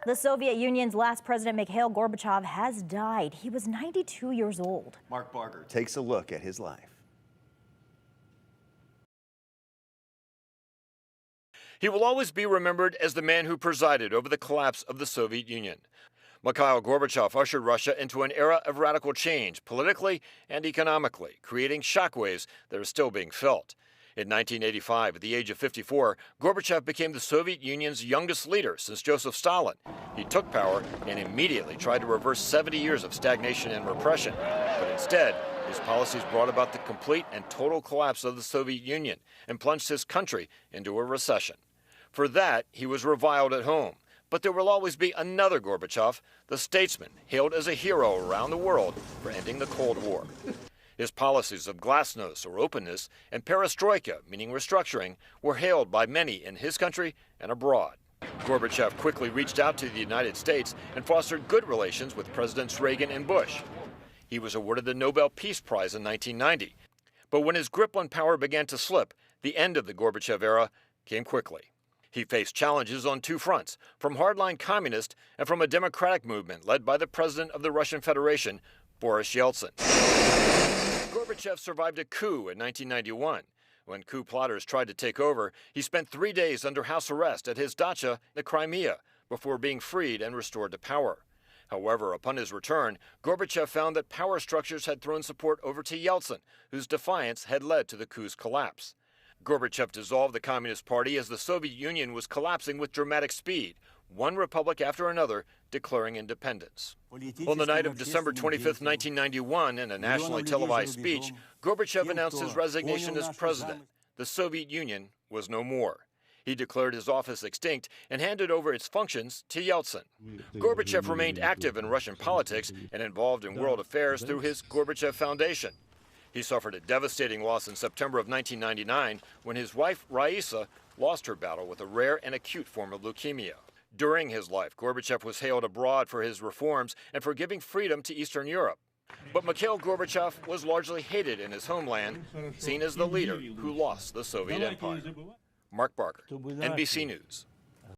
The Soviet Union's last president, Mikhail Gorbachev, has died. He was 92 years old. Mark Barger takes a look at his life. He will always be remembered as the man who presided over the collapse of the Soviet Union. Mikhail Gorbachev ushered Russia into an era of radical change, politically and economically, creating shockwaves that are still being felt. In 1985, at the age of 54, Gorbachev became the Soviet Union's youngest leader since Joseph Stalin. He took power and immediately tried to reverse 70 years of stagnation and repression. But instead, his policies brought about the complete and total collapse of the Soviet Union and plunged his country into a recession. For that, he was reviled at home. But there will always be another Gorbachev, the statesman hailed as a hero around the world for ending the Cold War. His policies of glasnost or openness and perestroika, meaning restructuring, were hailed by many in his country and abroad. Gorbachev quickly reached out to the United States and fostered good relations with Presidents Reagan and Bush. He was awarded the Nobel Peace Prize in 1990. But when his grip on power began to slip, the end of the Gorbachev era came quickly. He faced challenges on two fronts, from hardline communists and from a democratic movement led by the president of the Russian Federation, Boris Yeltsin. Gorbachev survived a coup in 1991. When coup plotters tried to take over, he spent 3 days under house arrest at his dacha in the Crimea before being freed and restored to power. However, upon his return, Gorbachev found that power structures had thrown support over to Yeltsin, whose defiance had led to the coup's collapse. Gorbachev dissolved the Communist Party as the Soviet Union was collapsing with dramatic speed, one republic after another declaring independence. On the night of December 25, 1991, in a nationally televised speech, Gorbachev announced his resignation as president. The Soviet Union was no more. He declared his office extinct and handed over its functions to Yeltsin. Gorbachev remained active in Russian politics and involved in world affairs through his Gorbachev Foundation. He suffered a devastating loss in September of 1999 when his wife, Raisa, lost her battle with a rare and acute form of leukemia. During his life, Gorbachev was hailed abroad for his reforms and for giving freedom to Eastern Europe. But Mikhail Gorbachev was largely hated in his homeland, seen as the leader who lost the Soviet Empire. Mark Barker, NBC News.